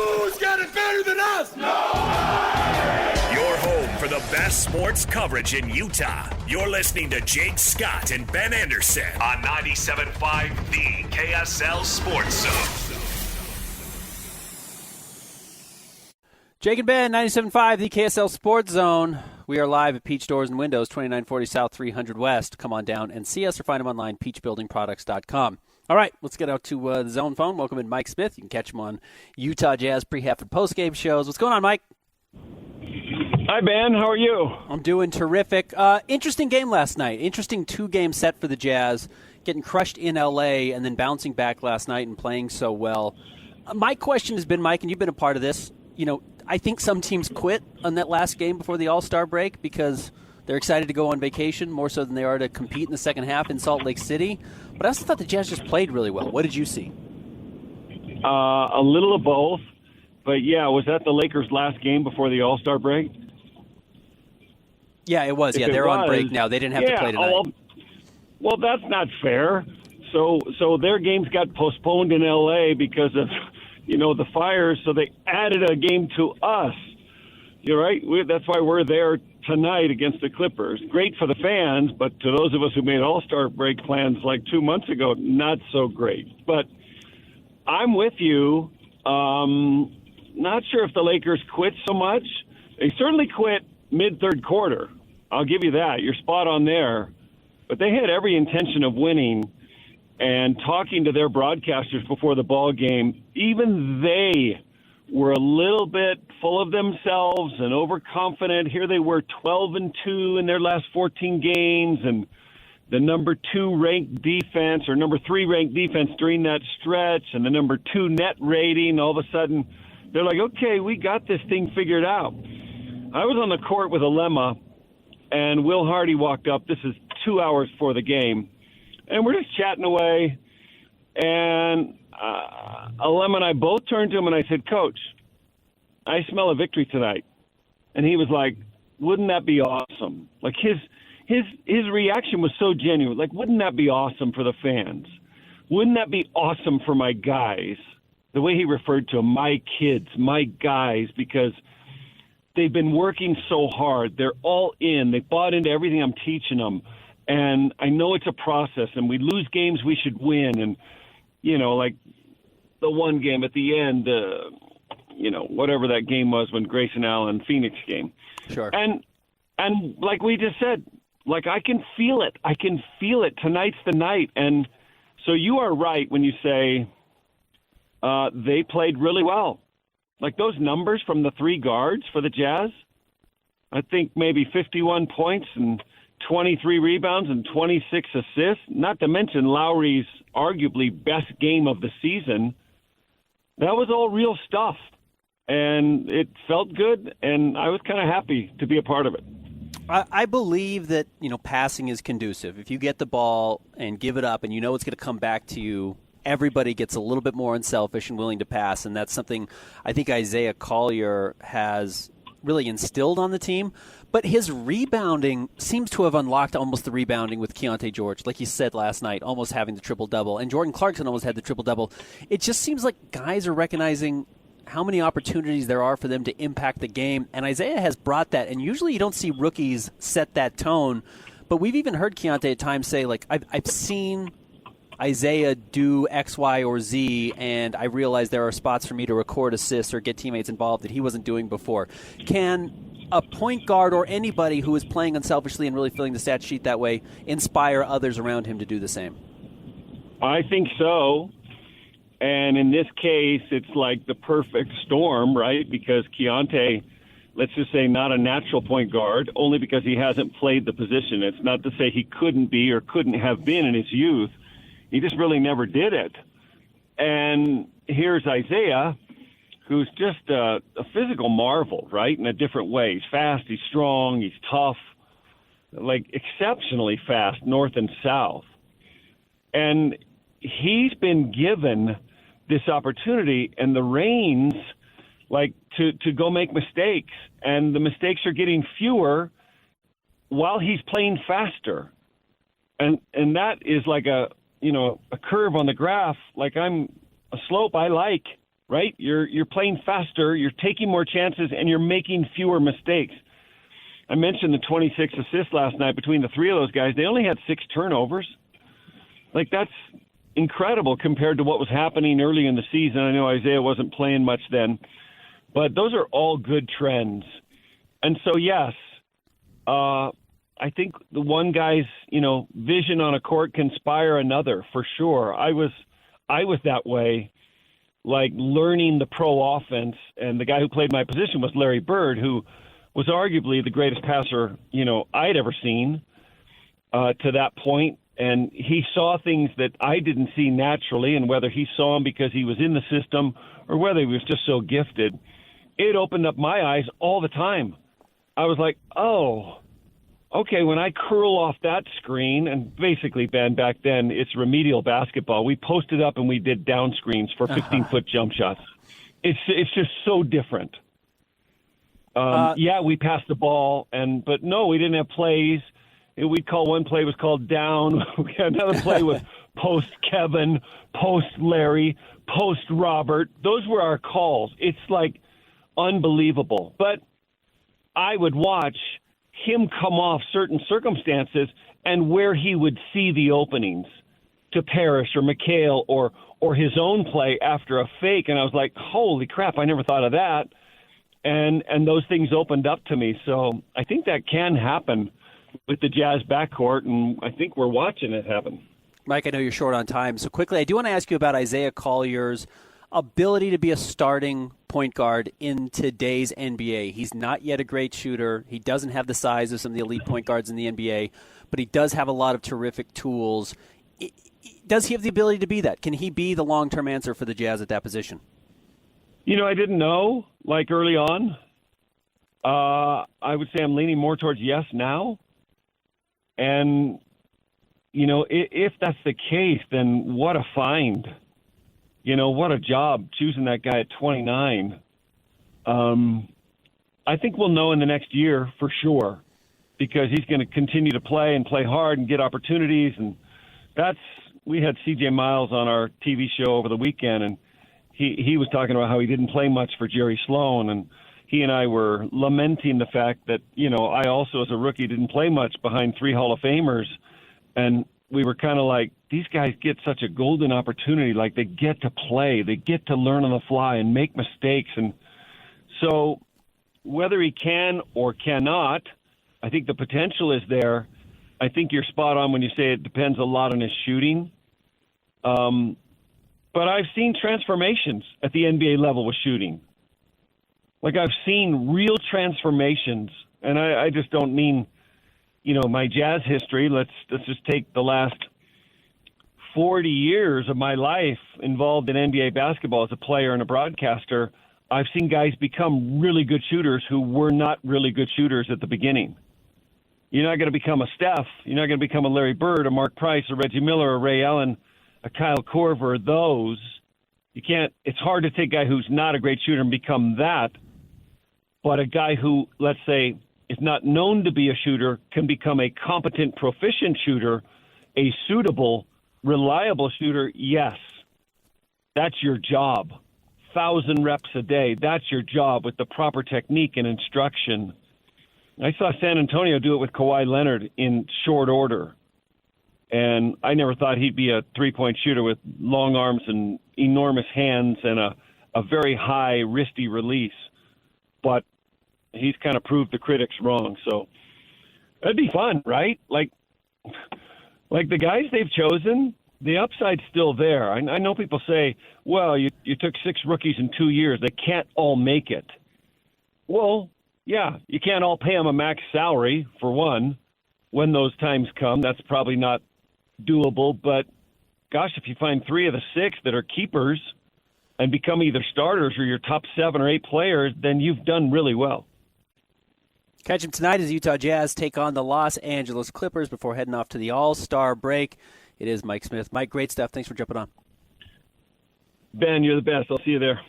Who's got it better than us? Your home for the best sports coverage in Utah. You're listening to Jake Scott and Ben Anderson on 97.5 The KSL Sports Zone. Jake and Ben, 97.5 The KSL Sports Zone. We are live at Peach Doors and Windows, 2940 South, 300 West. Come on down and see us or find them online, peachbuildingproducts.com. All right, let's get out to the Zone phone. Welcome in Mike Smith. You can catch him on Utah Jazz pre-half and post-game shows. What's going on, Mike? Hi, Ben. How are you? I'm doing terrific. Interesting game last night. Interesting two-game set for the Jazz, getting crushed in L.A. and then bouncing back last night and playing so well. My question has been, Mike, and you've been a part of this, I think some teams quit on that last game before the All-Star break because they're excited to go on vacation more so than they are to compete in the second half in Salt Lake City. But I also thought the Jazz just played really well. What did you see? A little of both. But, yeah, was that the Lakers' last game before the All-Star break? Yeah, it was. Yeah, they're on break now. They didn't have to play tonight. Well, that's not fair. So their games got postponed in L.A. because of, the fires, so they added a game to us. You're right. That's why we're there tonight against the Clippers. Great for the fans, but to those of us who made All-Star break plans like 2 months ago, not so great. But I'm with you. Not sure if the Lakers quit so much. They certainly quit mid-third quarter. I'll give you that. You're spot on there. But they had every intention of winning. And talking to their broadcasters before the ball game, even they were a little bit full of themselves and overconfident. Here they were 12-2 in their last 14 games, and the number 2 ranked defense or number 3 ranked defense during that stretch, and the number 2 net rating. All of a sudden, they're like, okay, we got this thing figured out. I was on the court with Alema, and Will Hardy walked up. This is 2 hours before the game. And we're just chatting away, and Alem and I both turned to him, and I said, Coach, I smell a victory tonight. And he was like, wouldn't that be awesome? Like, his reaction was so genuine. Like, wouldn't that be awesome for the fans? Wouldn't that be awesome for my guys? The way he referred to them, my kids, my guys, because they've been working so hard. They're all in. They bought into everything I'm teaching them. And I know it's a process, and we lose games we should win. And, like the one game at the end, whatever that game was when Grayson Allen, Phoenix game. Sure. And like we just said, like I can feel it. I can feel it. Tonight's the night. And so you are right when you say they played really well. Like those numbers from the 3 guards for the Jazz, I think maybe 51 points and 23 rebounds and 26 assists, not to mention Lowry's arguably best game of the season. That was all real stuff, and it felt good, and I was kind of happy to be a part of it. I believe that, passing is conducive. If you get the ball and give it up and you know it's going to come back to you, everybody gets a little bit more unselfish and willing to pass, and that's something I think Isaiah Collier has really instilled on the team. But his rebounding seems to have unlocked almost the rebounding with Keyonte George, like he said last night, almost having the triple-double. And Jordan Clarkson almost had the triple-double. It just seems like guys are recognizing how many opportunities there are for them to impact the game. And Isaiah has brought that. And usually you don't see rookies set that tone. But we've even heard Keyonte at times say, like, I've seen Isaiah do X, Y, or Z, and I realize there are spots for me to record assists or get teammates involved that he wasn't doing before. Can a point guard or anybody who is playing unselfishly and really filling the stat sheet that way inspire others around him to do the same? I think so. And in this case, it's like the perfect storm, right? Because Keyonte, let's just say not a natural point guard, only because he hasn't played the position. It's not to say he couldn't be or couldn't have been in his youth. He just really never did it. And here's Isaiah, who's just a physical marvel, right, in a different way. He's fast, he's strong, he's tough, like exceptionally fast, north and south. And he's been given this opportunity and the reins, like, to go make mistakes. And the mistakes are getting fewer while he's playing faster. And that is like a curve on the graph. Like, a slope I like. right? You're playing faster, you're taking more chances, and you're making fewer mistakes. I mentioned the 26 assists last night between the three of those guys. They only had 6 turnovers. Like, that's incredible compared to what was happening early in the season. I know Isaiah wasn't playing much then, but those are all good trends. And so, yes, I think the one guy's, vision on a court can inspire another for sure. I was that way, like learning the pro offense. And the guy who played my position was Larry Bird, who was arguably the greatest passer, I'd ever seen to that point. And he saw things that I didn't see naturally, and whether he saw them because he was in the system or whether he was just so gifted, it opened up my eyes all the time. I was like, oh, okay, when I curl off that screen, and basically, Ben, back then, it's remedial basketball. We posted up and we did down screens for 15-foot jump shots. It's just so different. We passed the ball, but no, we didn't have plays. We'd call one play was called down. Another play was post Kevin, post Larry, post Robert. Those were our calls. It's like unbelievable. But I would watch him come off certain circumstances and where he would see the openings to Parrish or McHale or his own play after a fake. And I was like, holy crap, I never thought of that. And those things opened up to me. So I think that can happen with the Jazz backcourt, and I think we're watching it happen. Mike, I know you're short on time, so quickly, I do want to ask you about Isaiah Collier's ability to be a starting point guard in today's NBA. He's not yet a great shooter. He doesn't have the size of some of the elite point guards in the NBA, but he does have a lot of terrific tools. Does he have the ability to be that? Can he be the long-term answer for the Jazz at that position? I didn't know, early on. I would say I'm leaning more towards yes now. And, if that's the case, then what a find. What a job choosing that guy at 29. I think we'll know in the next year for sure, because he's going to continue to play and play hard and get opportunities. And we had CJ Miles on our TV show over the weekend, and he was talking about how he didn't play much for Jerry Sloan, and he and I were lamenting the fact that, I also as a rookie didn't play much behind 3 Hall of Famers. And we were kind of like, these guys get such a golden opportunity. Like, they get to play. They get to learn on the fly and make mistakes. And so whether he can or cannot, I think the potential is there. I think you're spot on when you say it depends a lot on his shooting. But I've seen transformations at the NBA level with shooting. Like, I've seen real transformations, and I just don't mean, my Jazz history. Let's just take the last 40 years of my life involved in NBA basketball as a player and a broadcaster. I've seen guys become really good shooters who were not really good shooters at the beginning. You're not going to become a Steph. You're not going to become a Larry Bird, a Mark Price, a Reggie Miller, a Ray Allen, a Kyle Korver. Those, you can't. It's hard to take a guy who's not a great shooter and become that. But a guy who, let's say, is not known to be a shooter can become a competent, proficient shooter, a suitable, reliable shooter. Yes, that's your job. 1,000 reps a day. That's your job with the proper technique and instruction. I saw San Antonio do it with Kawhi Leonard in short order. And I never thought he'd be a three-point shooter with long arms and enormous hands and a very high, wristy release. But he's kind of proved the critics wrong. So that'd be fun, right? Like the guys they've chosen, the upside's still there. I know people say, well, you took 6 rookies in 2 years. They can't all make it. Well, yeah, you can't all pay them a max salary, for one. When those times come, that's probably not doable. But, gosh, if you find 3 of the 6 that are keepers and become either starters or your top 7 or 8 players, then you've done really well. Catch him tonight as the Utah Jazz take on the Los Angeles Clippers before heading off to the All-Star break. It is Mike Smith. Mike, great stuff. Thanks for jumping on. Ben, you're the best. I'll see you there.